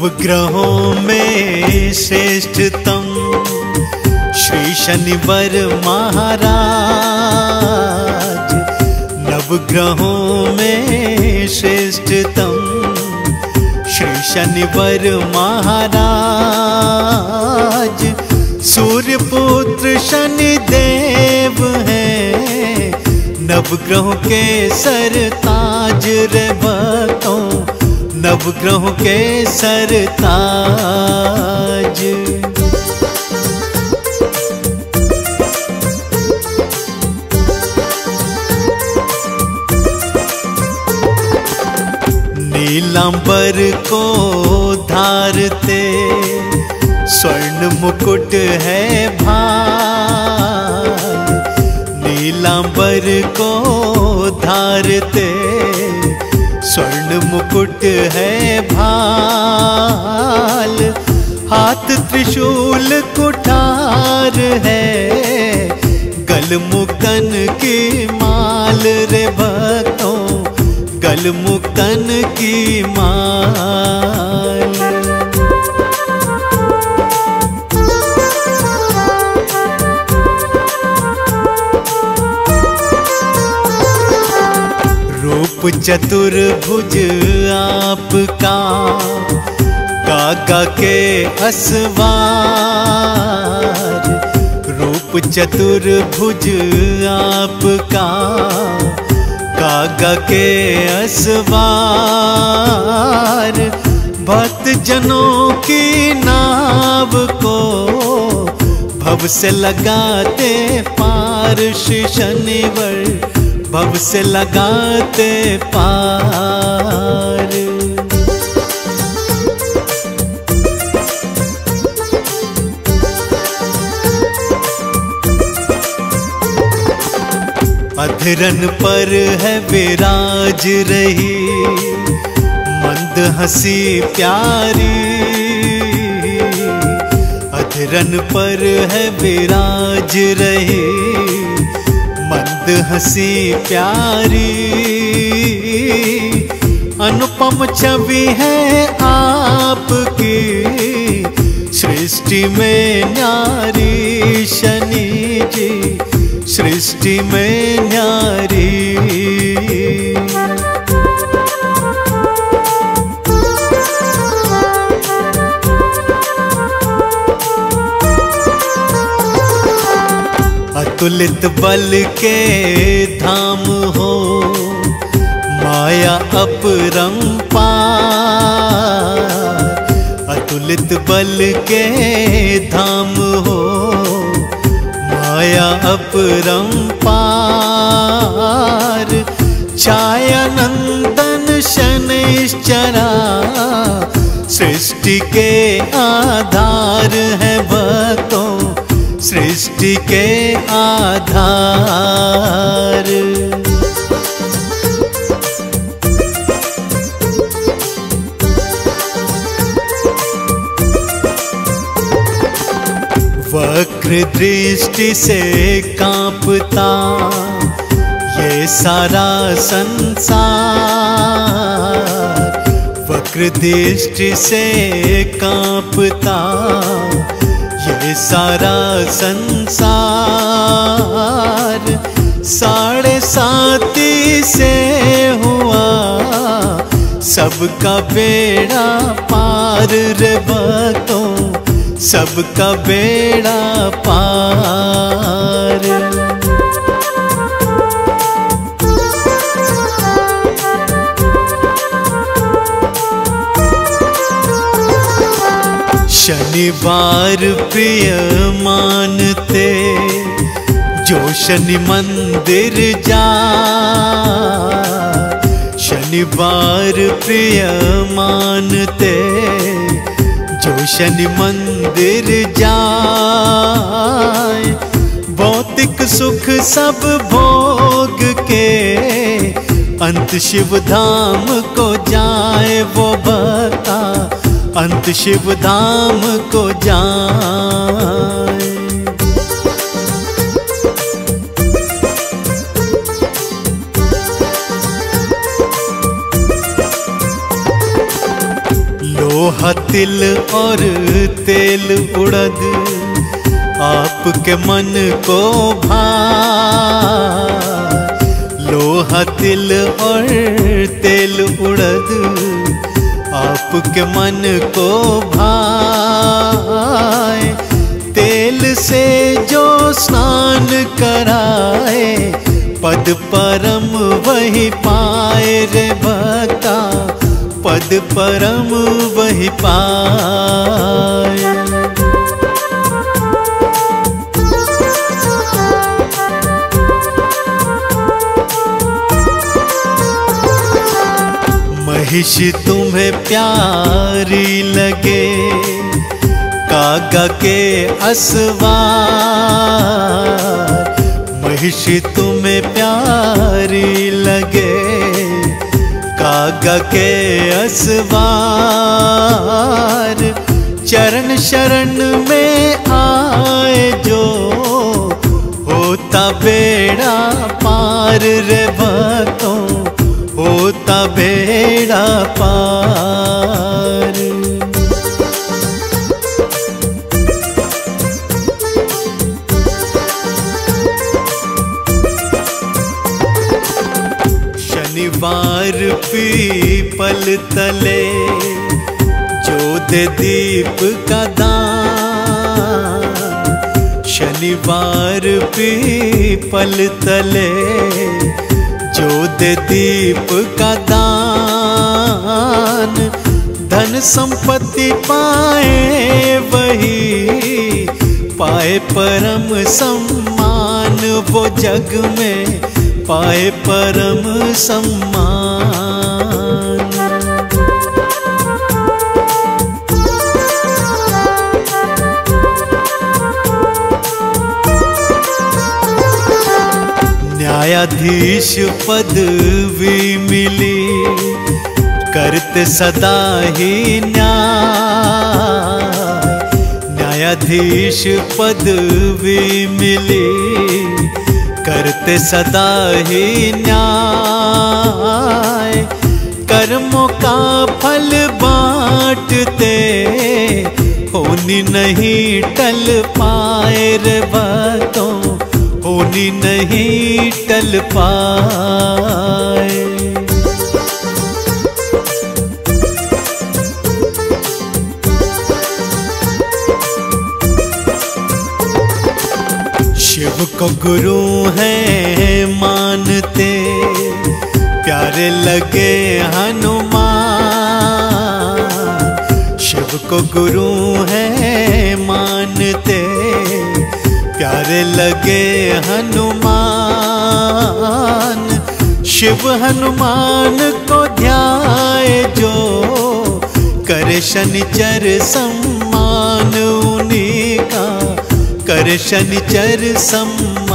नवग्रहों में श्रेष्ठतम श्री शनिवार महाराज। नवग्रहों में श्रेष्ठतम श्री शनिवार महाराज। सूर्य पुत्र शनिदेव हैं, नवग्रहों के सरताज रे भक्तों, नवग्रहों के सरताज। नीलांबर को धारते स्वर्ण मुकुट है भाल। नीलांबर को धारते स्वर्ण मुकुट है भाल। हाथ त्रिशूल कुठार है, गल मुक्तन की माल रे भक्तों, गल मुक्तन की माल। रूप चतुर्भुज आपका, काका के असवार। रूप चतुर्भुज आपका, काका के असवार। भक्त जनों की नाव को भव से लगाते पार, श्री शनिवार भव से लगाते पार। अधरन पर है विराज रही मंद हंसी प्यारी। अधरन पर है विराज रही मंद हंसी प्यारी। अनुपम छवि है आपकी, सृष्टि में न्यारी शनि जी, सृष्टि में न्यारी। अतुलित बल के धाम हो, माया अपरंपार। अतुलित बल के धाम हो, माया अपरंपार। छाया नंदन शनैश्चरा, सृष्टि के आधार है भक्तों, सृष्टि के आधार। वक्र दृष्टि से कांपता ये सारा संसार। वक्र दृष्टि से कांपता ये सारा संसार। 7.5 से हुआ सबका बेड़ा पार रे भक्तों, सबका बेड़ा पार। शनिवार प्रिय मानते जो शनि मंदिर जा। शनिवार प्रिय मानते जो शनि मंदिर जाए। भौतिक सुख सब भोग के अंत शिव धाम को जाए वो भक्ता, अंत शिव धाम को जाए। लोहा तिल और तेल उड़द आपके मन को भाए। लोहा तिल और तेल उड़द आपके मन को भाए। तेल से जो स्नान कराए पद परम वही पाए रे भक्ता, पद परम वही पाए। महिष तुम्हें प्यारी लगे कागा के असवार। महिष तुम्हें प्यारी लगे कागा के असवार। चरण शरण में आए जो होता बेड़ा पार रे भक्तों, होता बेड़ा पार। शनिवार पीपल तले जो दे दीप का दान। शनिवार पीपल तले जो दे दीप का दान। धन संपत्ति पाए वही पाए परम सम्मान। वो जग में पाए परम सम्मान। न्यायाधीश पदवी मिली करते सदा ही न्याय। न्यायाधीश पदवी मिली करते सदा ही न्याय। कर्मों का फल बांटते होनी नहीं टल पाए रे भक्तों, होनी नहीं टल पाए। शिव को गुरु हैं मानते प्यारे लगे हनुमान। शिव को गुरु हैं मानते प्यारे लगे हनुमान। शिव हनुमान को ध्याए जो करे शनिचर सम्मान। उन्हीं का करे शनिचर सम्मान।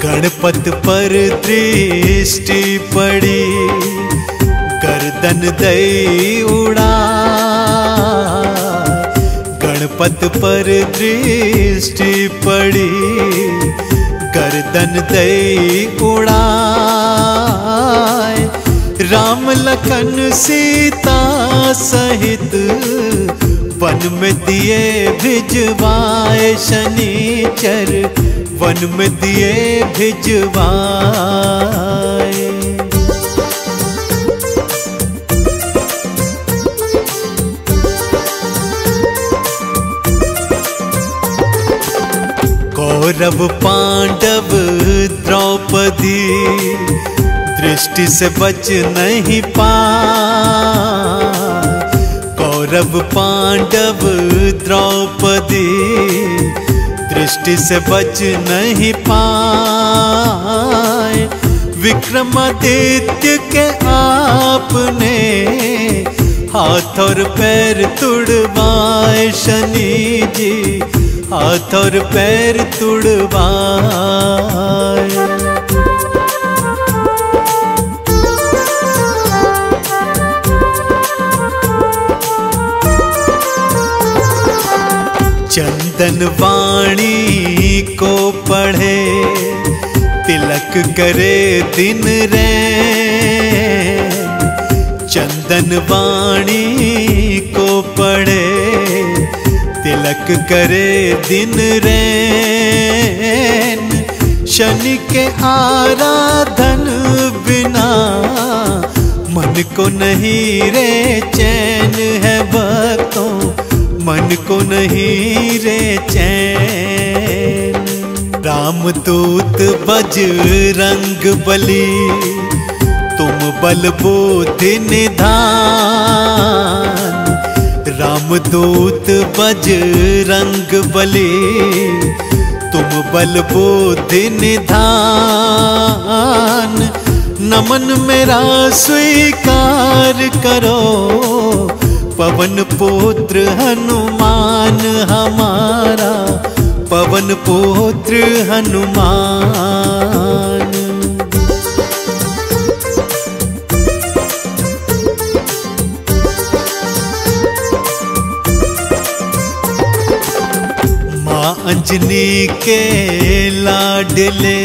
गणपत पर दृष्टि पड़ी गर्दन दई उड़ा। गणपत पर दृष्टि पड़ी गर्दन दई उड़ाए। राम लखन सीता सहित वन में दिए भिजवाए। शनिचर वन में दिए भिजवाए। कौरव पांडव द्रौपदी दृष्टि से बच नहीं पाए। कौरव पांडव द्रौपदी दृष्टि से बच नहीं पाए। विक्रमादित्य के आपने हाथ और पैर तुड़वाए। शनि जी हाथ और पैर तुड़वाए। चंदन वाणी को पढ़े, तिलक करे दिन रैन। चंदन वाणी को पढ़े, तिलक करे दिन रैन। शनि के आराधन बिना मन को नहीं रे चैन है भक्तों, मन को नहीं रे चैन। रामदूत बजरंग बली, तुम बल बुद्धि निधान। रामदूत बजरंग बली, तुम बल बुद्धि निधान। नमन मेरा स्वीकार करो, पवन पुत्र हनुमान हमारा, पवन पुत्र हनुमान। माँ अंजनी के लाडले,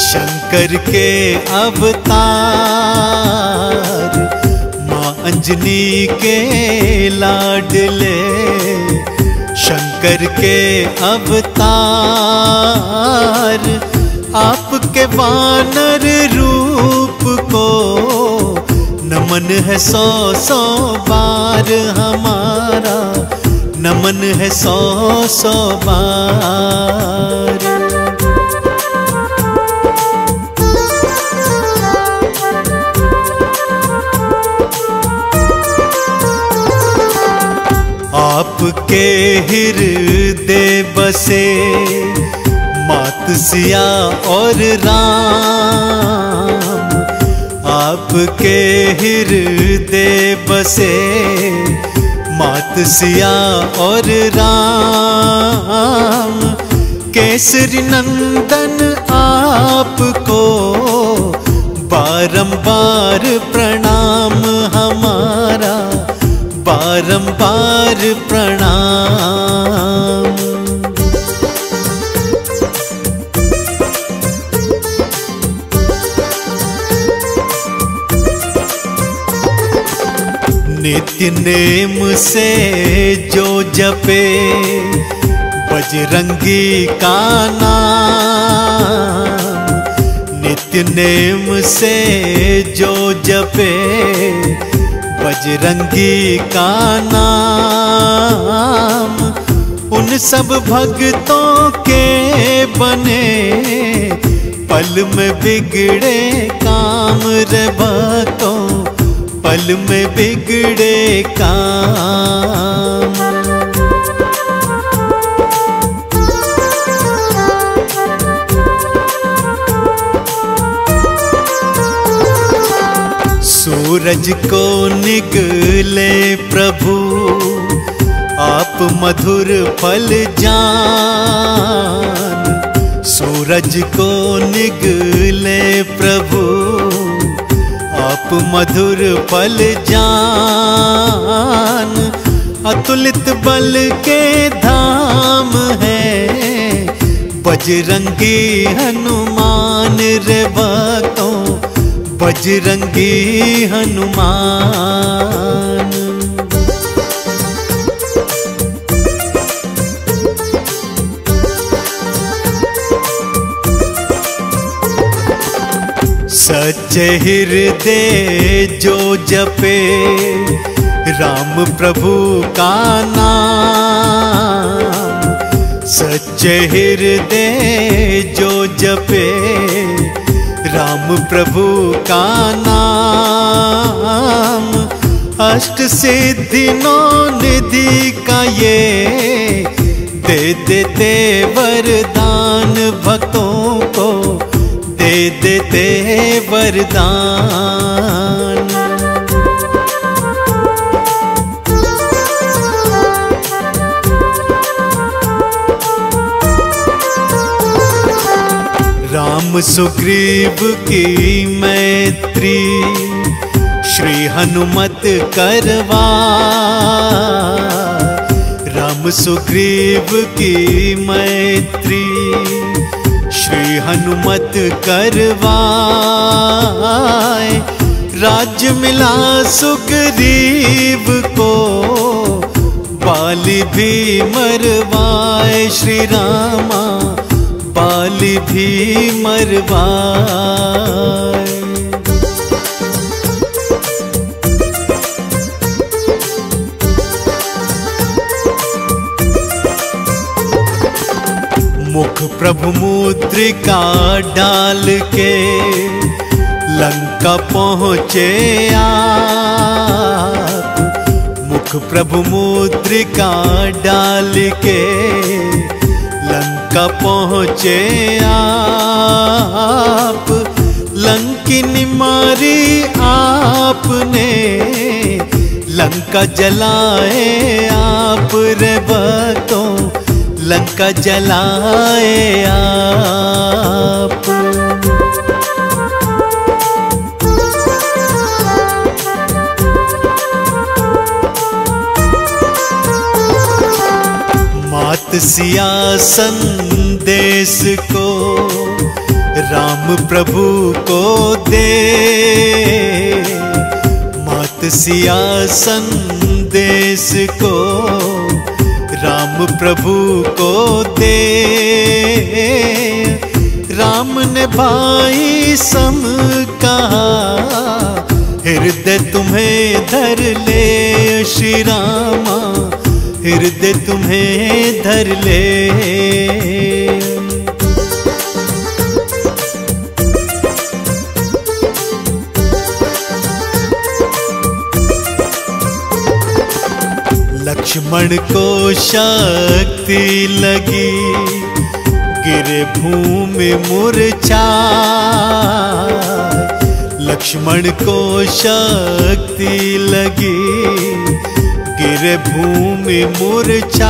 शंकर के अवतार। माँ अंजनी के लाडले, शंकर के अवतार। आपके वानर रूप को नमन है 100-100 बार हमारा, नमन है 100-100 बार। आपके हृदय बसे, मात सिया और राम। आपके हृदय बसे, मात सिया और राम। केसरी नंदन आपको बारंबार प्रणाम हमारा, बारंबार प्रणाम। नित्य नेम से जो जपे, बजरंगी का नाम। नित्य नेम से जो जपे, बजरंगी का नाम। उन सब भक्तों के बने, पल में बिगड़े काम रे भक्तों, पल में बिगड़े काम। सूरज को निगले प्रभु, आप मधुर फल जान। सूरज को निगले प्रभु, आप मधुर फल जान। अतुलित बल के धाम है, बजरंगी हनुमान रे भक्तों, बजरंगी हनुमान। सच्चे हृदय जो जपे, राम प्रभु का नाम। सच्चे हृदय जो जपे, राम प्रभु का नाम। अष्ट सिद्धि नौ निधि का ये दे देते वरदान भक्तों को, दे देते वरदान। राम सुग्रीव की मैत्री, श्री हनुमत करवा। राम राम सुग्रीव की मैत्री श्री हनुमत करवाए। राज्य मिला सुग्रीव को बाली भी मरवाए। श्री रामा बाली भी मरवाए। मुख प्रभु मुद्रिका डाल के लंका पहुँचे आप। मुख प्रभु मुद्रिका डाल के लंका पहुँचे आप। लंकिनी मारी आपने लंका जलाए आप रे भक्तों लंका जलाए आप। मात सिया संदेश को राम प्रभु को दे। मात सिया संदेश को राम प्रभु को दे। राम ने भाई सम कहा हृदय तुम्हें धर ले। श्री रामा हृदय तुम्हें धर ले। लक्ष्मण को शक्ति लगी गिरे भूमि मूर्छाए। लक्ष्मण को शक्ति लगी गिरे भूमि मूर्छाए।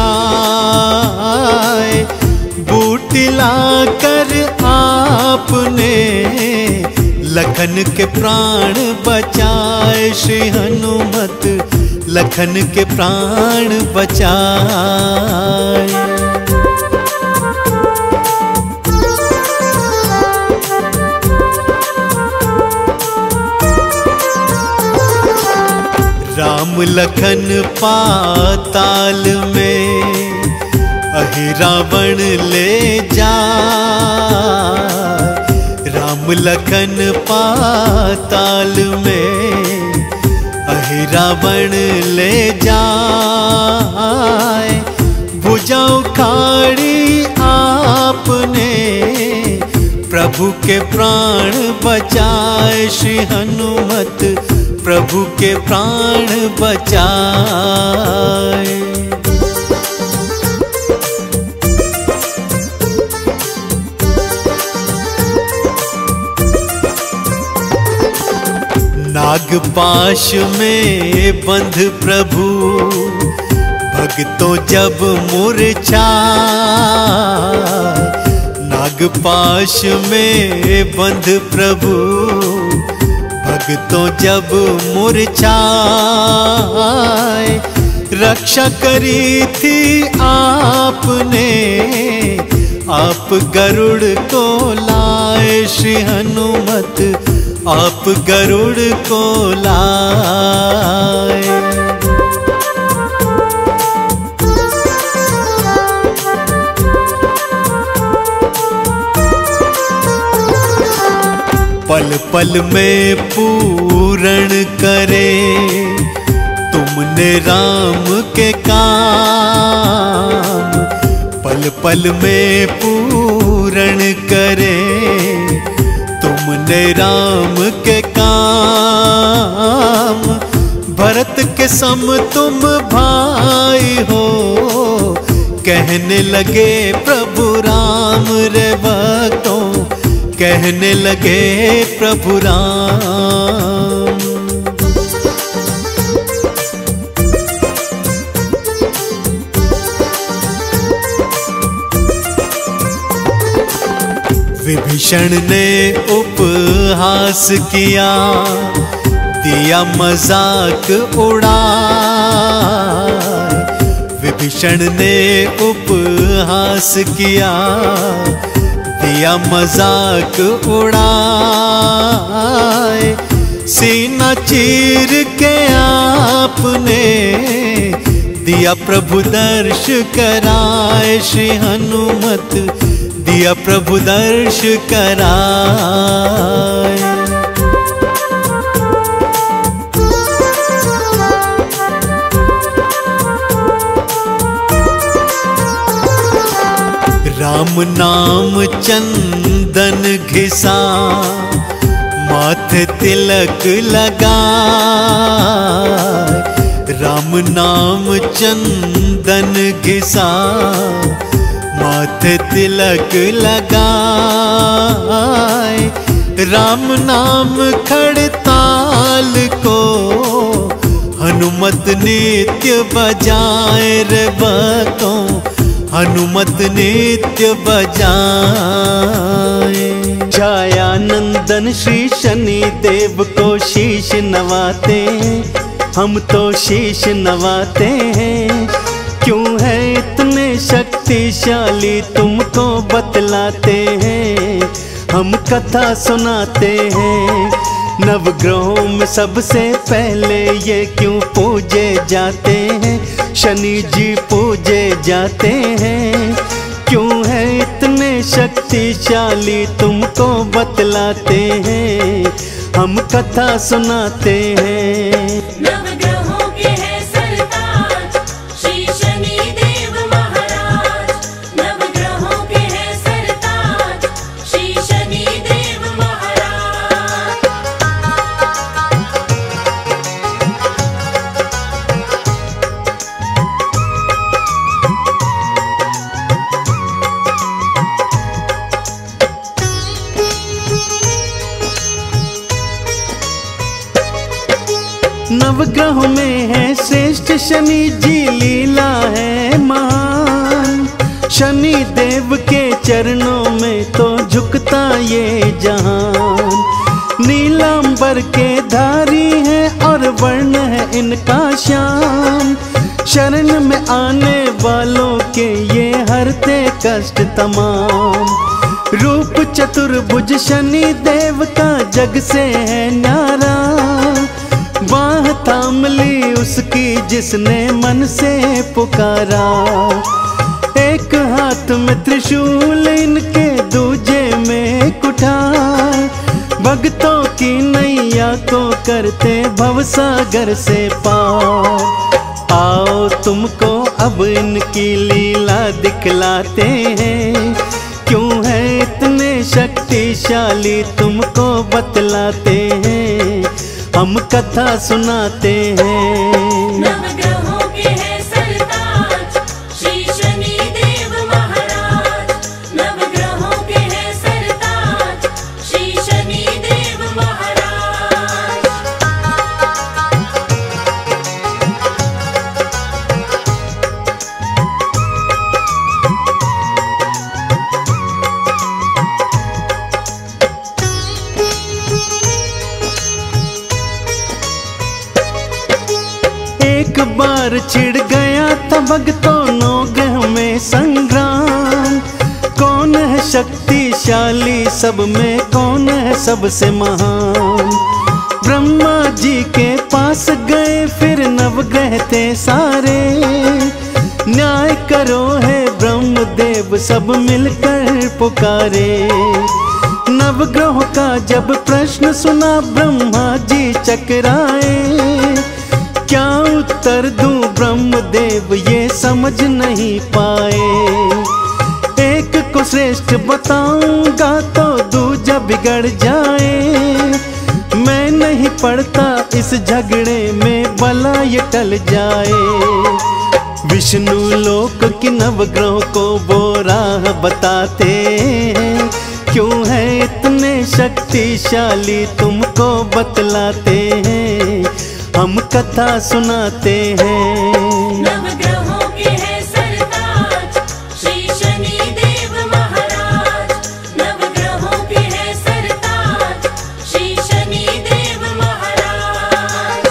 बूटी लाकर आपने लखन के प्राण बचाए। श्री हनुमत लखन के प्राण बचाए। राम लखन पाताल में अहि रावण ले जाए। राम लखन पाताल में अहि रावण ले जाए। भुजा उखाड़ी आपने प्रभु के प्राण बचाए। श्री हनुमत प्रभु के प्राण बचाए। नागपाश में बंध प्रभु भक्तों जब मूर्छाए। नागपाश में बंध प्रभु भक्तों जब मूर्छाए। रक्षा करी थी आपने आप गरुड़ को लाए। श्री हनुमत आप गरुड़ को लाए। पल पल में पूर्ण करे तुमने राम के काम। पल पल में पूर्ण करे तुमने राम के काम। भरत के सम तुम भाई हो कहने लगे प्रभु राम रे भक्तों कहने लगे प्रभु राम। विभीषण ने उपहास किया दिया मजाक उड़ा। विभीषण ने उपहास किया, दिया मजाक उड़ाए। सीना चीर के आपने दिया प्रभु दर्श कराए। श्री हनुमत दिया प्रभु दर्श कराए। राम नाम चंदन घिसा, माथे तिलक लगाए। राम नाम चंदन घिसा, माथे तिलक लगाए। राम नाम खड़ताल को हनुमत नित्य बजाए रे बतों, हनुमत नित्य बजाए। छाया नंदन श्री शनि देव को शीश नवाते, हम तो शीश नवाते हैं। क्यों है इतने शक्तिशाली तुमको बतलाते हैं, हम कथा सुनाते हैं। नवग्रहों में सबसे पहले ये क्यों पूजे जाते हैं, शनि जी पूजे जाते हैं। क्यों है इतने शक्तिशाली तुमको बतलाते हैं, हम कथा सुनाते हैं। नवग्रहों के हैं सरताज श्री शनि देव महाराज, नवग्रहों के हैं सरताज श्री शनि देव महाराज। नवग्रह में है श्रेष्ठ शनि जी, लीला है महान। शनि देव के चरणों में तो झुकता ये जहान। नीलांबर के धारी है और वर्ण है इनका श्याम। शरण में आने वालों के ये हरते कष्ट तमाम। रूप चतुर्भुज शनि देव का जग से है न्यारा। बाह थाम ली उसकी जिसने मन से पुकारा। एक हाथ में त्रिशूल इनके दूजे में कुठार। भक्तों की नैया को करते भवसागर से पार। आओ तुमको अब इनकी लीला दिखलाते हैं। क्यों है इतने शक्तिशाली तुमको बतलाते हैं, हम कथा सुनाते हैं। नवग्रहों के हैं सरताज श्री शनि देव महाराज, नवग्रहों के हैं सरताज श्री शनि देव महाराज। एक बार छिड़ गया था भक्तों नौग्रह में संग्राम। कौन है शक्तिशाली सब में, कौन है सबसे महान। ब्रह्मा जी के पास गए फिर नवग्रह थे सारे। न्याय करो है ब्रह्मदेव सब मिलकर पुकारे। नवग्रह का जब प्रश्न सुना ब्रह्मा जी चकराए। क्या उत्तर दूं ब्रह्मदेव ये समझ नहीं पाए। एक को श्रेष्ठ बताऊंगा तो दूजा बिगड़ जाए। मैं नहीं पड़ता इस झगड़े में, भला ये टल जाए। विष्णु लोक की नवग्रह को वो राह बताते हैं। क्यों है इतने शक्तिशाली तुमको बतलाते हैं, हम कथा सुनाते हैं। नवग्रहों के हैं सरताज श्री शनि देव महाराज, नवग्रहों के हैं सरताज श्री शनि देव महाराज।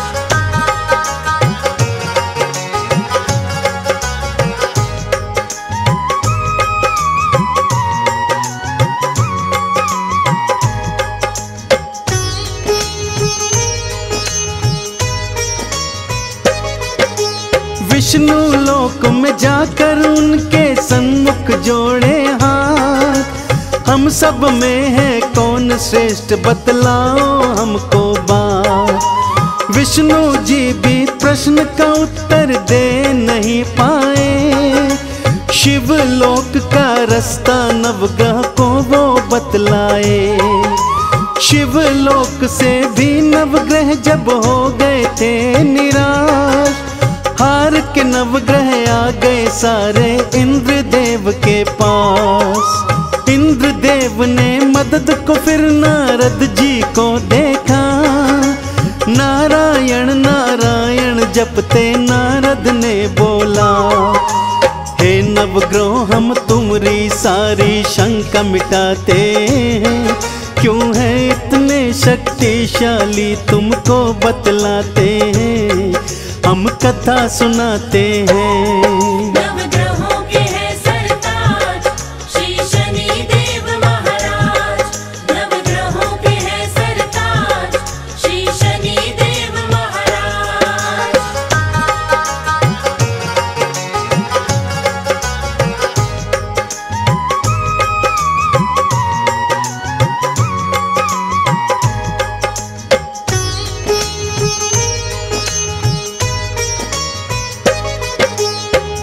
विष्णु लोक में जाकर उनके सन्मुख जोड़े हाथ। हम सब में है कौन श्रेष्ठ, बतलाओ हमको बात। विष्णु जी भी प्रश्न का उत्तर दे नहीं पाए। शिव लोक का रास्ता नवग्रह को वो बतलाए। शिव लोक से भी नवग्रह जब हो गए थे निराश, हार के नवग्रह आ गए सारे इंद्र देव के पास। इंद्र देव ने मदद को फिर नारद जी को देखा। नारायण नारायण जपते नारद ने बोला, हे नवग्रह हम तुम्हारी सारी शंका मिटाते हैं। क्यों है इतने शक्तिशाली तुमको बतलाते हैं, हम कथा सुनाते हैं। नवग्रहों के है सरताज श्री शनि देव महाराज। नवग्रहों के है सरताज श्री शनि देव महाराज।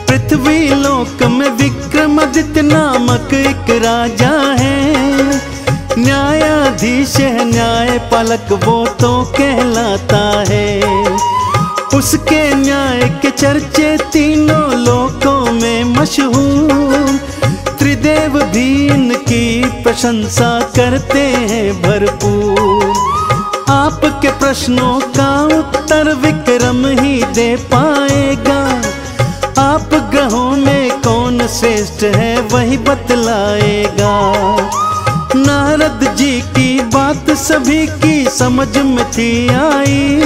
पृथ्वी लोक में विक्रमादित्य नामक एक राजा है। न्यायाधीश है न्यायपालक वो तो कहलाता है। उसके न्याय के चर्चे तीनों लोकों में मशहूर। त्रिदेव भी इनकी प्रशंसा करते हैं भरपूर। आपके प्रश्नों का उत्तर विक्रम ही दे पाएगा। आप ग्रहों में कौन श्रेष्ठ है वही बतलाएगा। नारद जी की बात सभी की समझ में थी आई।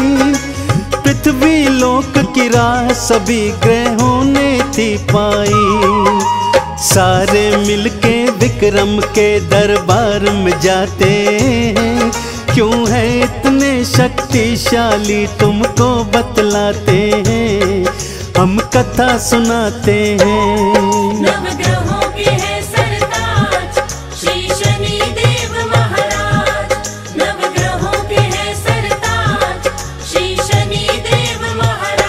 पृथ्वी लोक की राह सभी ग्रहों ने थी पाई। सारे मिलके विक्रम के दरबार में जाते हैं। क्यों है इतने शक्तिशाली तुमको बतलाते हैं, हम कथा सुनाते हैं। नवग्रहों के है सरताज श्री शनि देव महाराज। नवग्रहों के है सरताज श्री शनि देव महाराज।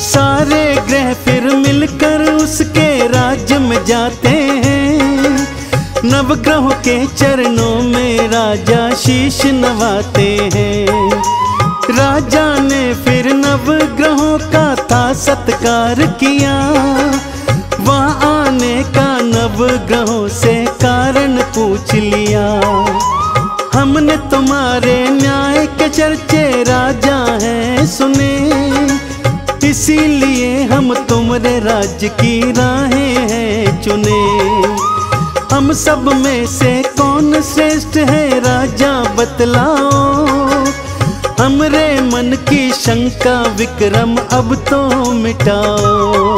सारे ग्रह फिर मिलकर उसके राज्य में जाते हैं। नवग्रहों के चरणों में राजा शीश नवाते हैं। राजा ने फिर नवग्रहों का था सत्कार किया। वहाँ आने का नवग्रहों से कारण पूछ लिया। हमने तुम्हारे न्याय के चर्चे राजा हैं सुने, इसीलिए हम तुम्हारे राज्य की राहें हैं चुने। हम सब में से कौन श्रेष्ठ है राजा बतलाओ। हमरे मन की शंका विक्रम अब तो मिटाओ।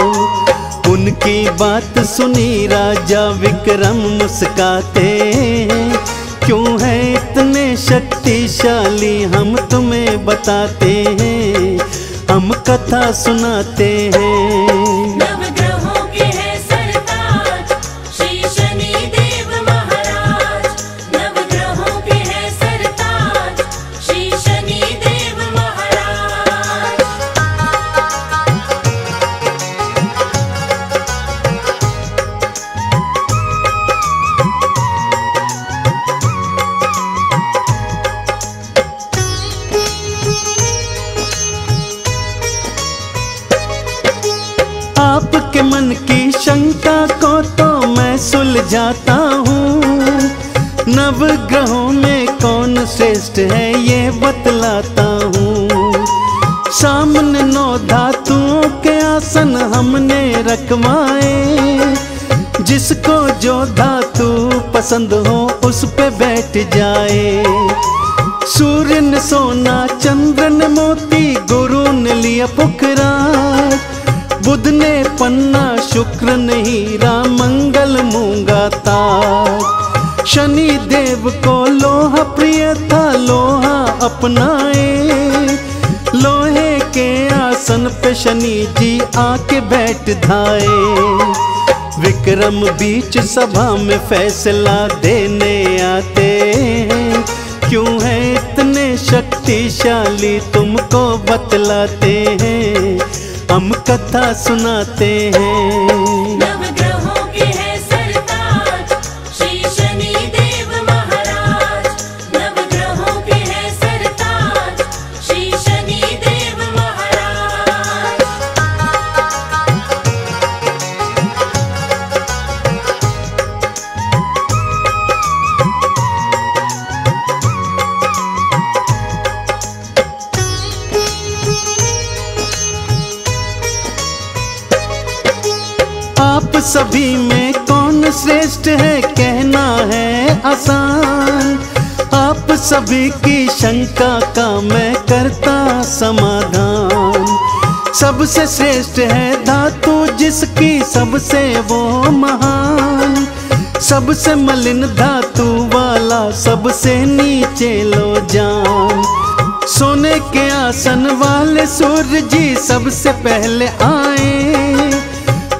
उनकी बात सुनी राजा विक्रम मुस्काते हैं। क्यों है इतने शक्तिशाली हम तुम्हें बताते हैं, हम कथा सुनाते हैं। नवग्रहों के है सरताज श्री शनि देव महाराज। नवग्रहों के है सरताज श्री शनि देव महाराज। आपके मन की शंका को तो मैं सुलझाता हूँ। नवग्रहों में कौन श्रेष्ठ है ये बतलाता हूँ। सामने 9 धातुओं के आसन हमने रखवाए। जिसको जो धातु पसंद हो उस पे बैठ जाए। सूर्य ने सोना, चंद्र ने मोती, गुरु ने लिया पुखराज। बुध ने पन्ना, शुक्र ने हीरा, मंगल मूंगा ताज। शनि देव को लोहा प्रिय था, लोहा अपनाए। लोहे के आसन पे शनि जी आके बैठ धाए। विक्रम बीच सभा में फैसला देने आते हैं। क्यों है इतने शक्तिशाली तुमको बतलाते हैं, हम कथा सुनाते हैं। नवग्रहों के हैं सरताज, श्री शनि देव महाराज। नवग्रहों के हैं सरताज, श्री शनि देव महाराज। आप सभी में कौन श्रेष्ठ है कहना है आसान। आप सभी की शंका का मैं करता समाधान। सबसे श्रेष्ठ है धातु जिसकी सबसे वो महान। सबसे मलिन धातु वाला सबसे नीचे लो जान। सोने के आसन वाले सूर्य जी सबसे पहले आए।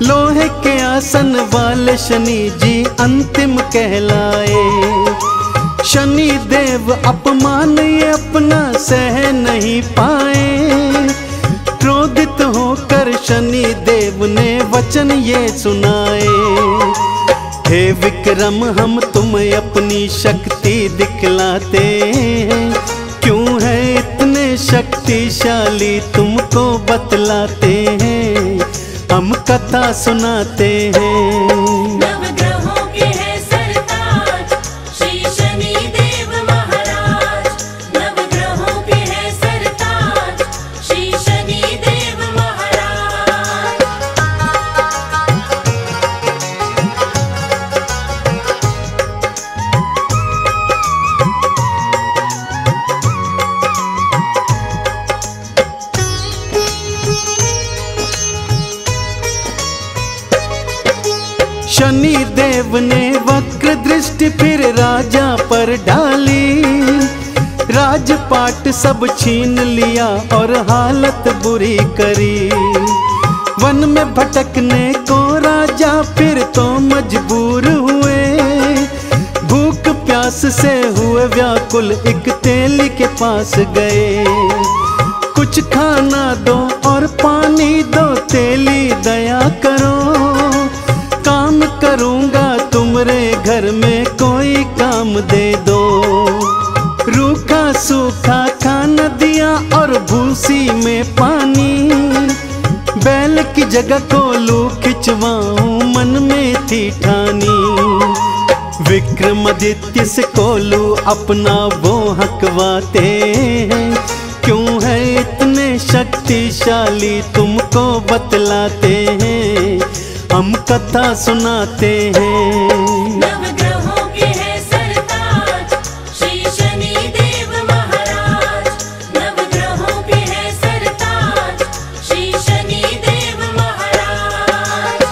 लोहे के आसन वाले शनि जी अंतिम कहलाए। शनि देव अपमान ये अपना सह नहीं पाए। क्रोधित होकर शनि देव ने वचन ये सुनाए। हे विक्रम हम तुम्हें अपनी शक्ति दिखलाते हैं। क्यों है इतने शक्तिशाली तुमको बतलाते हैं, हम कथा सुनाते हैं। नवग्रहों के हैं सरताज, श्री शनि देव महाराज। नवग्रहों के हैं सरताज, श्री शनि देव महाराज। शनि देव ने वक्र दृष्टि फिर राजा पर डाली। राजपाट सब छीन लिया और हालत बुरी करी। वन में भटकने को राजा फिर तो मजबूर हुए। भूख प्यास से हुए व्याकुल एक तेली के पास गए। कुछ खाना दो और पानी दो, तेली दया करो। काम करूंगा तुमरे घर में कोई काम दे दो। रूखा सूखा खाना दिया और भूसी में पानी। बैल की जगह कोलू खिंचवाऊं मन में थी ठानी। विक्रमादित्य से कोलू अपना वो हकवाते हैं। क्यों है इतने शक्तिशाली तुमको बतलाते हैं, हम कथा सुनाते हैं। नवग्रहों के हैं सरताज, श्री शनि देव महाराज। नवग्रहों के हैं सरताज, श्री शनि देव महाराज।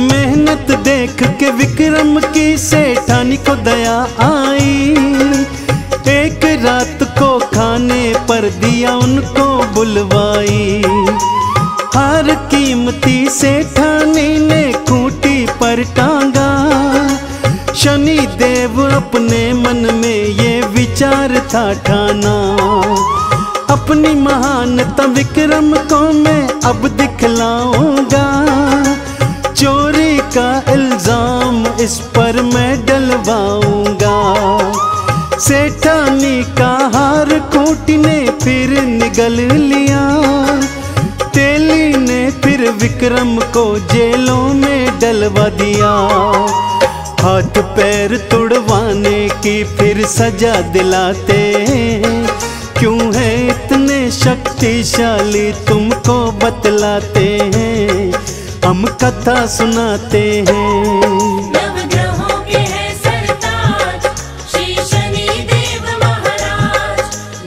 मेहनत देख के विक्रम की सेठानी को दया आई। एक रात को खाने पर दिया उनको बुलवाई। हर कीमती सेठानी ने खूंटी पर टांगा। शनि देव अपने मन में ये विचार था ठाना। अपनी महानता विक्रम को मैं अब दिखलाऊंगा। चोरी का इल्जाम इस पर मैं डलवाऊंगा। सेठानी का हार खूंटी ने फिर निगल लिया। तेली ने फिर विक्रम को जेलों में डलवा दिया। हाथ पैर तुड़वाने की फिर सजा दिलाते हैं। क्यों है इतने शक्तिशाली तुमको बतलाते हैं, हम कथा सुनाते हैं। नवग्रहों के हैं सरताज श्री शनि देव महाराज।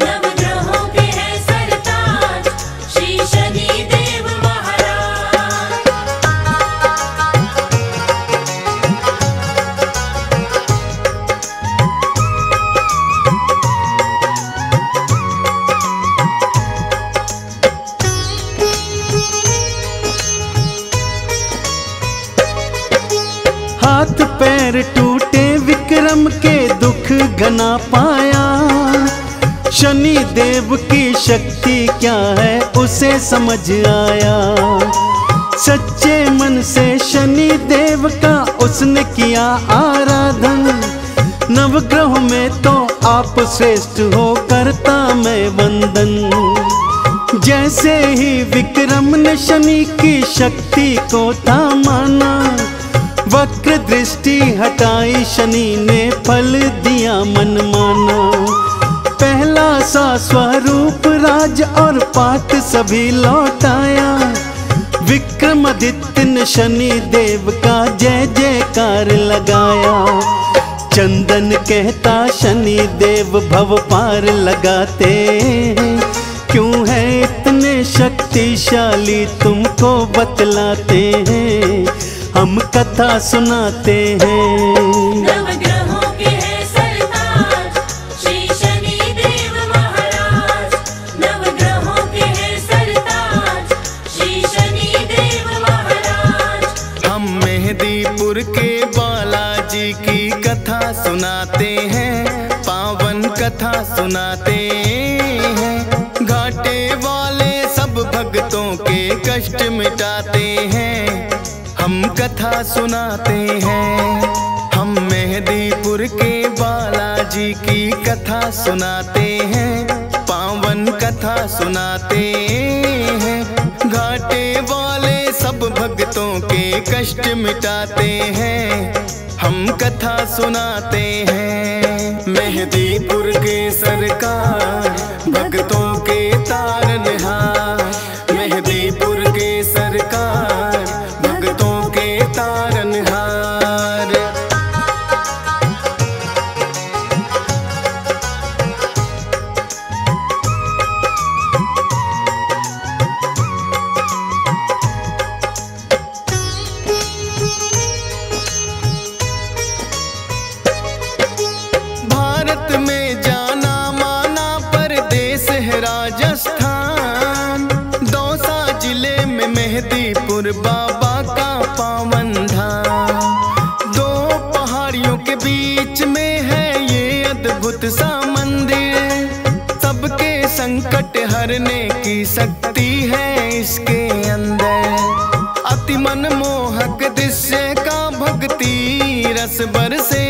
नवग्रहों के हैं सरताज श्री शनि देव महाराज। हाथ पैर टूटे विक्रम के दुख घना पाया, शनि देव की शक्ति क्या है उसे समझ आया। सच्चे मन से शनि देव का उसने किया आराधन, नवग्रह में तो आप श्रेष्ठ हो करता मैं वंदन। जैसे ही विक्रम ने शनि की शक्ति को था माना, वक्र दृष्टि हटाई शनि ने फल दिया मन माना। पहला सा स्वरूप राज और पाठ सभी लौटाया, विक्रमादित्य ने शनि देव का जय जयकार लगाया। चंदन कहता शनि देव भव पार लगाते हैं, क्यों है इतने शक्तिशाली तुमको बतलाते हैं, हम कथा सुनाते हैं। नवग्रहों के हैं सरताज श्री शनि देव महाराज। नवग्रहों के हैं सरताज श्री शनि देव महाराज। हम मेहदीपुर के बालाजी की कथा सुनाते हैं, पावन कथा सुनाते हैं। घाटे वाले सब भक्तों के कष्ट मिटाते हैं, हम कथा सुनाते हैं। हम मेहदीपुर के बालाजी की कथा सुनाते हैं, पावन कथा सुनाते हैं। घाटे वाले सब भक्तों के कष्ट मिटाते हैं, हम कथा सुनाते हैं। मेहदीपुर के सरकार भक्तों के तारनहार, मेहदीपुर के सरकार भक्तों के तारनहार। भारत में जाना माना परदेश है राजस्थान, दौसा जिले में मेहदीपुर बाबा का पावन धाम। दो पहाड़ियों के बीच में है ये अद्भुत सा मंदिर, सबके संकट हरने की शक्ति है इसके अंदर। अति मनमोहक दृश्य का भक्ति रस बरसे,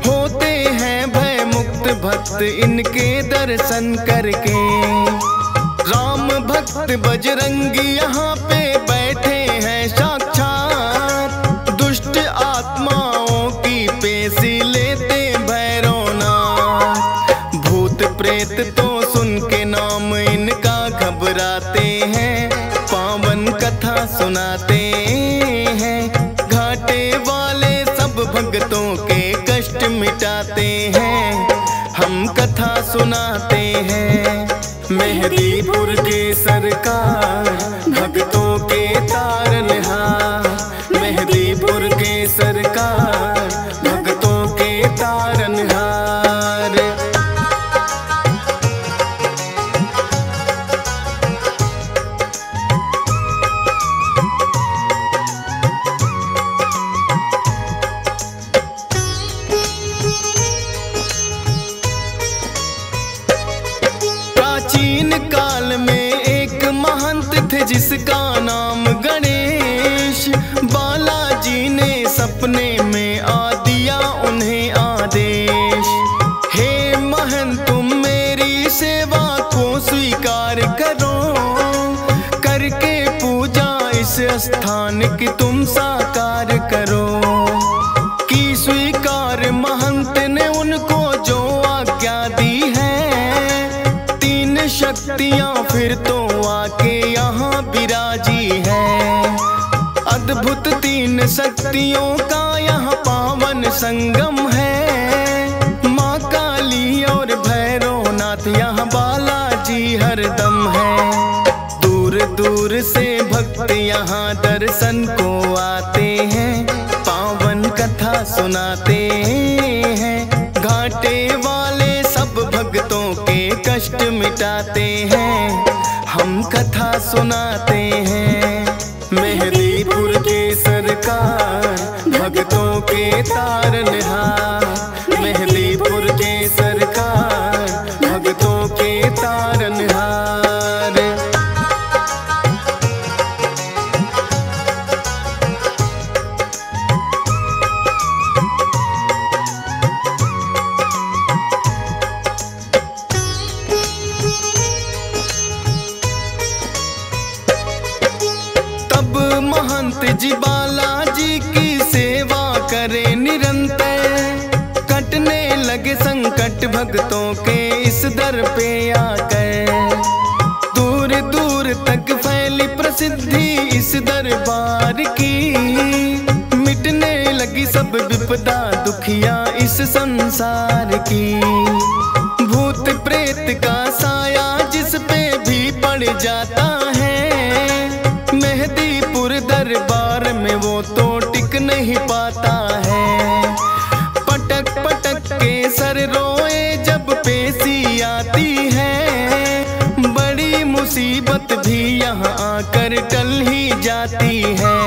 होते हैं भय मुक्त भक्त इनके दर्शन करके। राम भक्त बजरंगी यहाँ पे बैठे हैं साक्षात, दुष्ट आत्माओं की पेशी लेते भैरवनाथ। भूत प्रेत तो सुन के नाम इनका घबराते हैं, पावन कथा सुनाते हैं। घाटे वाले सब भक्तों के कष्ट मिटाते हैं, हम कथा सुनाते हैं। मेहदीपुर के सरकार भक्तों के तारनहार, मेहदीपुर के सरकार भक्तों के तारनहार। प्राचीन काल में एक महंत थे जिसका नाम गणेश। बालाजी ने सपने में आ दिया उन्हें आदेश, हे महंत तुम मेरी सेवा को स्वीकार करो, करके पूजा इस स्थान की तुम साकार करो। महंत ने उनको जो आज्ञा दी है, 3 शक्तियां फिर तो आके यहाँ विराजी है। अद्भुत 3 शक्तियों का यहाँ पावन संगम है। माँ काली और भैरवनाथ यहाँ बालाजी हरदम है। दूर दूर से भक्त यहाँ दर्शन को आते हैं, पावन कथा सुनाते हैं। घाटे वाले सब भक्तों के कष्ट मिटाते हैं, हम कथा सुनाते हैं। मेहदीपुर के सरकार भक्तों के तारनहार, मेहदीपुर के सरकार भक्तों के तारनहार। महंत जी बालाजी की सेवा करे निरंतर, कटने लगे संकट भक्तों के इस दर पे आकर। दूर दूर तक फैली प्रसिद्धि इस दरबार की, मिटने लगी सब विपदा दुखिया इस संसार की। भूत प्रेत का साया जिस पे भी पड़ जाता है, मेहदीपुर दरबार में वो तो टिक नहीं पाता है। पटक पटक के सर रोए जब पेशी आती है, बड़ी मुसीबत भी यहाँ आकर टल ही जाती है।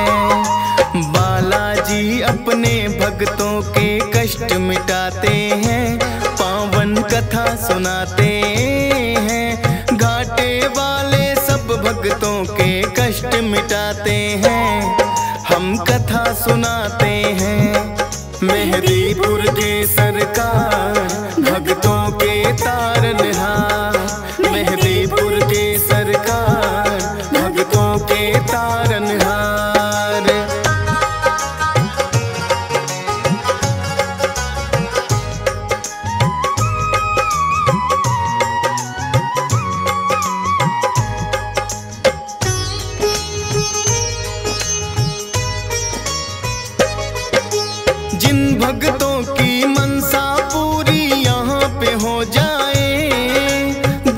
बालाजी अपने भक्तों के कष्ट मिटाते हैं, पावन कथा सुनाते हैं। घाटे वाले सब भक्तों के कष्ट मिटाते हैं, हम कथा सुनाते हैं। मेहदीपुर के सरकार भक्तों के तारनहार, मेहदीपुर के सरकार भक्तों के तारनहार। जिन भक्तों की मनसा पूरी यहाँ पे हो जाए,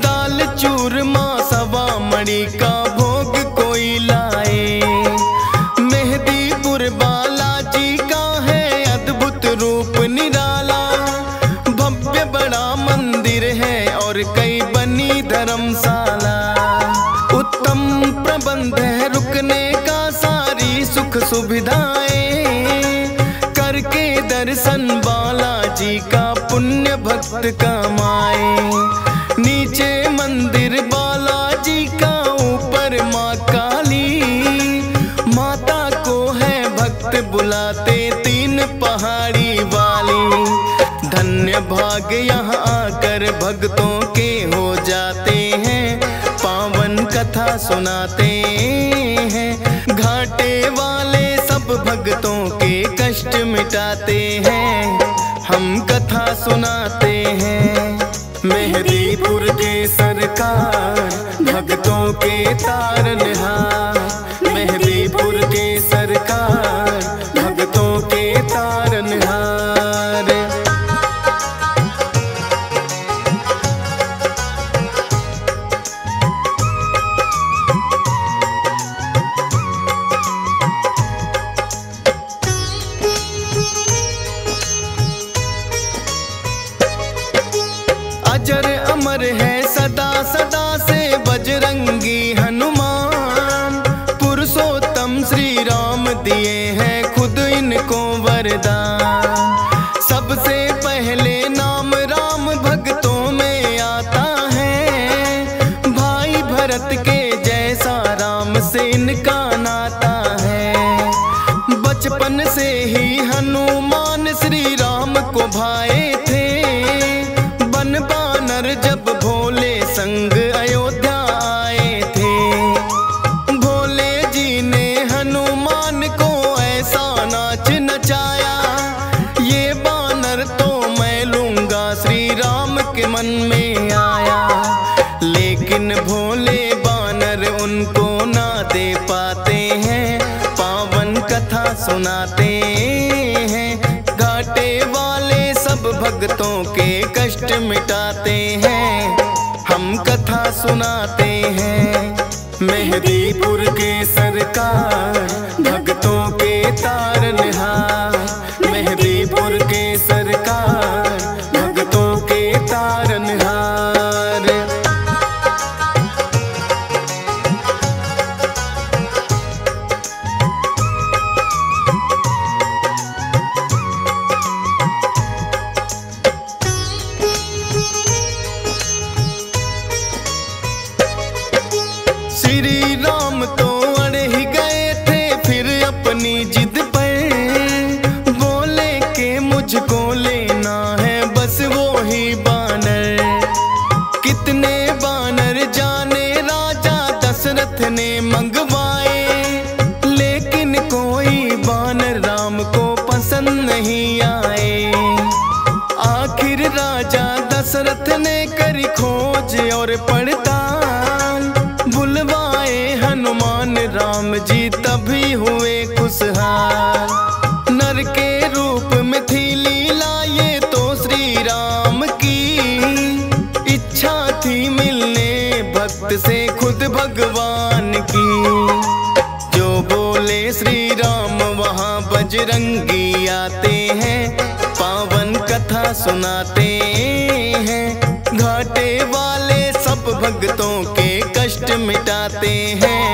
दाल चूरमा सवा मणि का भोग कोई लाए। मेहदीपुर बालाजी का है अद्भुत रूप निराला, भव्य बड़ा मंदिर है और कई बनी धर्मशाला। उत्तम प्रबंध है रुकने का, सारी सुख सुविधाएं करके दर्शन बालाजी का पुण्य भक्त कमाए। नीचे मंदिर बालाजी का, ऊपर माँ काली, माता को है भक्त बुलाते 3 पहाड़ी वाली। धन्य भाग यहाँ आकर भक्तों के हो जाते हैं, पावन कथा सुनाते हैं। घाटे वाले सब भक्तों के कष्ट मिटाते हैं, हम कथा सुनाते हैं। मेहदीपुर के सरकार भक्तों के तारनहार, मेहदीपुर के सरकार भक्तों के तारनहार। अजर अमर है सदा सदा से बजरंगी हनुमान, पुरुषोत्तम श्री राम दिए हैं खुद इनको वरदान। सबसे पहले नाम राम भक्तों में आता है, भाई भरत के जैसा राम से इनका नाता है। बचपन से ही हनुमान श्री राम को भाए थे, बन बानर जब भोले संग अयोध्या आए थे। भोले जी ने हनुमान को ऐसा नाच नचाया, ये बानर तो मन में आया, लेकिन भोले बानर उनको ना दे पाते हैं, पावन कथा सुनाते हैं। घाटे वाले सब भक्तों के कष्ट मिटाते हैं, हम कथा सुनाते हैं। मेहदीपुर के सरकार भक्तों के तारनहार, मेहदीपुर के सरकार भक्तों के तारनहार। श्री राम तो अड़ ही गए थे फिर अपनी जिद पर, बोले के मुझको लेना है बस वो ही बानर। कितने बानर जाने राजा दशरथ ने मंगवाए, लेकिन कोई बानर राम को पसंद नहीं आए। आखिर राजा दशरथ ने करी खोज और पड़ताल, बुलवाए हनुमान राम जी तभी हुए खुशहाल। नर के रूप में थी लीला ये तो श्री राम की, इच्छा थी मिलने भक्त से खुद भगवान की। जो बोले श्री राम वहाँ बजरंगी आते हैं, पावन कथा सुनाते हैं। घाटे वाले सब भक्तों के कष्ट मिटाते हैं,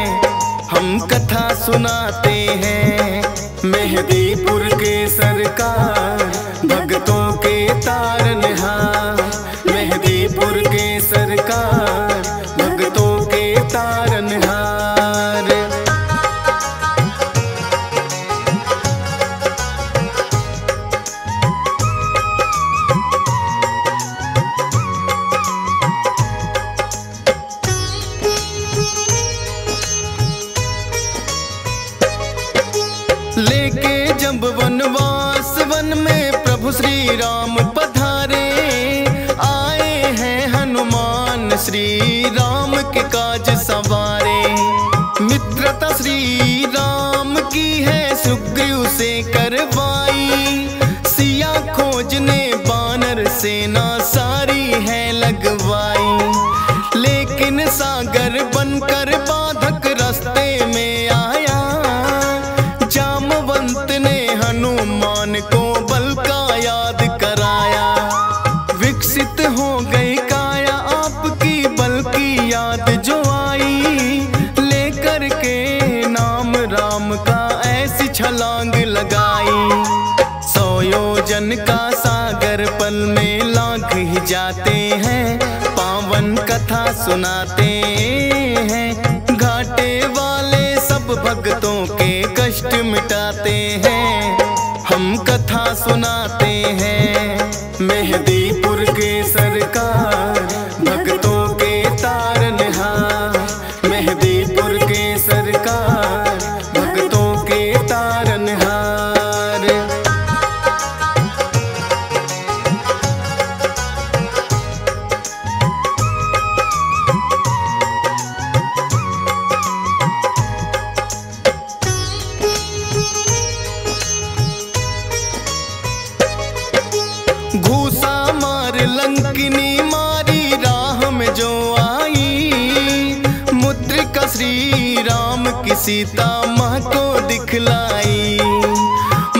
हम कथा सुनाते हैं। मेहदीपुर के सरकार भक्तों के तारनहार, मेहदीपुर के सरकार भक्तों के तारनहार। लेके जब वनवास वन में प्रभु श्री राम पधारे, आए हैं हनुमान श्री राम के काज सवारे। मित्रता श्री राम की है सुग्रीव से करवाई, सिया खोजने बानर सेना सारी है लगवाई। लेकिन सागर बनकर बाधक रास्ते में आया, जामवंत ने हनुमान को बल का याद कराया। विकसित हो गई काया आपकी बल की याद जो आई, लेकर के नाम राम का ऐसी छलांग लगाई। 100 योजन का सागर पल में लांघ ही जाते हैं, पावन कथा सुनाते हैं। घाटे वाले सब भक्तों के कष्ट मिटाते हैं, हम कथा सुनाते हैं। मेहदीपुर के सरकार भक्तों के तारनहार, मेहदीपुर के सरकार भक्तों के तारनहार। घूसा मार लंकिनी मारी राह में जो आई, मुद्रिका श्री राम की सीता माँ को दिखलाई।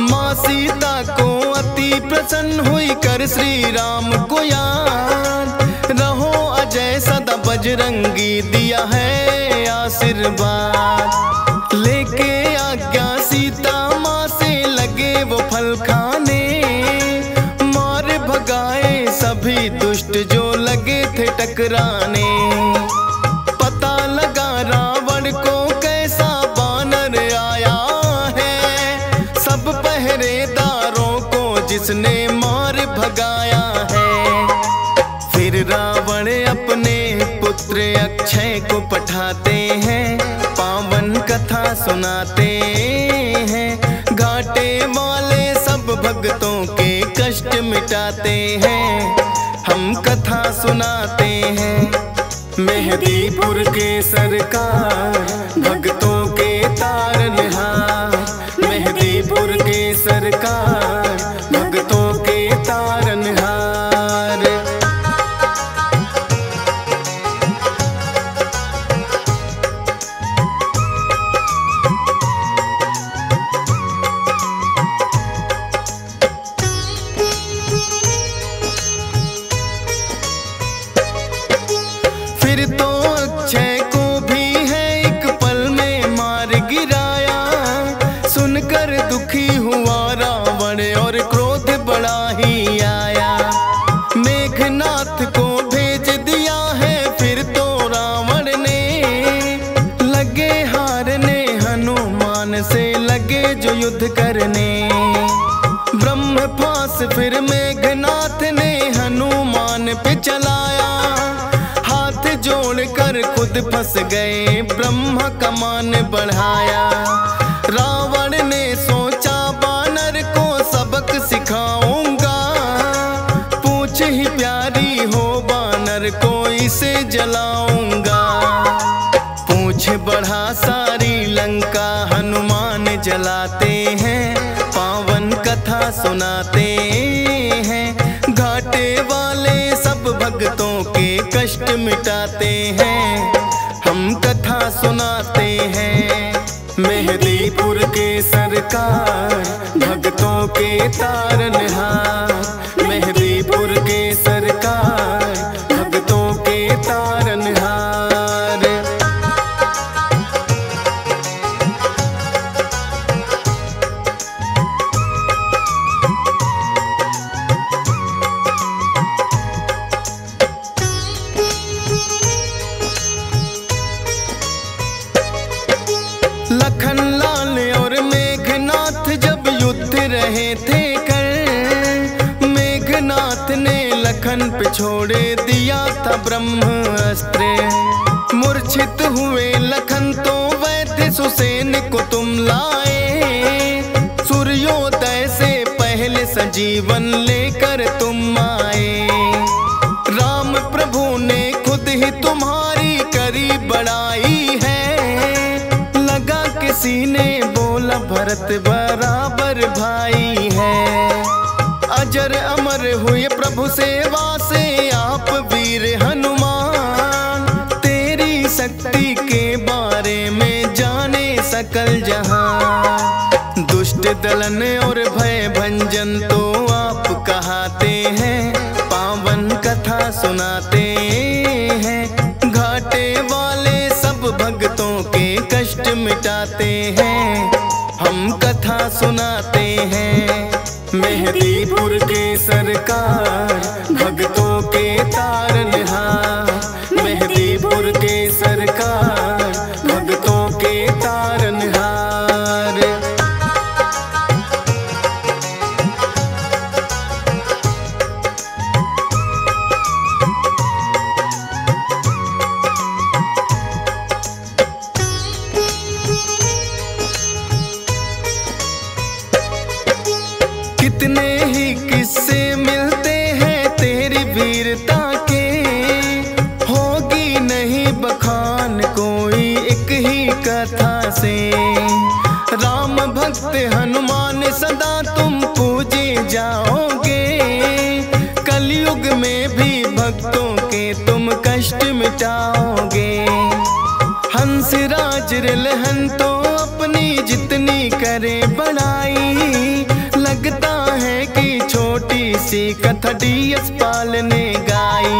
माँ सीता को अति प्रसन्न हुई कर श्री राम को याद, रहो अजय सदा बजरंगी दिया है आशीर्वाद। लेके आज्ञा सीता माँ से लगे वो फल खाने, भगाए सभी दुष्ट जो लगे थे टकराने। पता लगा रावण को कैसा बानर आया है, सब पहरेदारों को जिसने मार भगाया है। फिर रावण अपने पुत्र अक्षय को पठाते हैं, पावन कथा सुनाते हैं। घाटे वाले सब भक्तों के कष्ट मिटाते हैं, हम कथा सुनाते हैं। मेहदीपुर के सरकार भक्तों के तारनहार, मेहदीपुर के सरकार भक्तों के तारनहार। फिर तो अक्षय को भी है एक पल में मार गिराया, सुनकर दुखी हुआ रावण और क्रोध बड़ा ही आया। मेघनाथ को भेज दिया है फिर तो रावण ने, लगे हारने हनुमान से लगे जो युद्ध करने। ब्रह्मपास फिर मेघनाथ ने हनुमान पे चलाया, जोड़कर खुद फंस गए ब्रह्मा कमान बढ़ाया। रावण ने सोचा बानर को सबक सिखाऊंगा, पूछ ही प्यारी हो बानर को इसे जलाऊंगा। पूछ बढ़ा सारी लंका हनुमान जलाते हैं, पावन कथा सुनाते हैं। घाटे वाले सब भक्तों के कष्ट मिटाते हैं, हम कथा सुनाते हैं। मेहदीपुर के सरकार भक्तों के तारनहार, मेहदीपुर के सरकार भक्तों के तारनहार। लखन लाल और मेघनाथ जब युद्ध रहे थे कर, मेघनाथ ने लखन पे छोड़े दिया था ब्रह्मास्त्र। मूर्छित हुए लखन तो वैद्य सुसेन को तुम लाए, सूर्योदय से पहले सजीवन लेकर तुम आए। राम प्रभु ने खुद ही तुम्हारी करी बड़ाई है, किसी ने बोला भरत बराबर भाई है। अजर अमर हुए प्रभु सेवा से आप वीर हनुमान, तेरी शक्ति के बारे में जाने सकल जहां। दुष्ट दलन और भय भंजन तो आप कहाते हैं, पावन कथा सुनाते हैं। घाटे वाले सब भक्तों के कष्ट मिटाते हैं, हम कथा सुनाते हैं। मेहदीपुर के सरकार भक्तों के तारनहार, मेहदीपुर के सरकार भक्तों के तारनहार। कितने ही किस्से मिलते हैं तेरी वीरता के, होगी नहीं बखान कोई एक ही कथा से। राम भक्त हनुमान सदा तुम पूजे जाओगे, कलयुग में भी भक्तों के तुम कष्ट मिटाओगे। हंसराज रिलहन तो अपनी जितनी करे बड़ाई, लगता है कि छोटी सी कथा डीएस पाल ने गाई।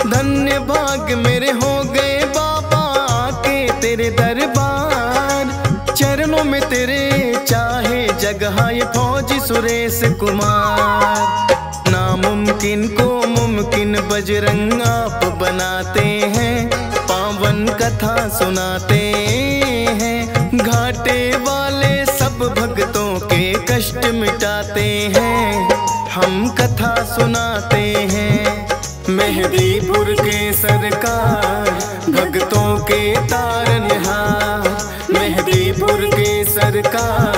धन्य भाग मेरे हो गए बाबा आके तेरे दरबार, चरणों में तेरे चाहे जगह ये फौजी सुरेश कुमार। नामुमकिन को मुमकिन बजरंग आप बनाते हैं, पावन कथा सुनाते हैं। घाटे वाले सब भक्तों के कष्ट मिटाते हैं, हम कथा सुनाते हैं। मेहदीपुर के सरकार भक्तों के तारनहार, मेहदीपुर के सरकार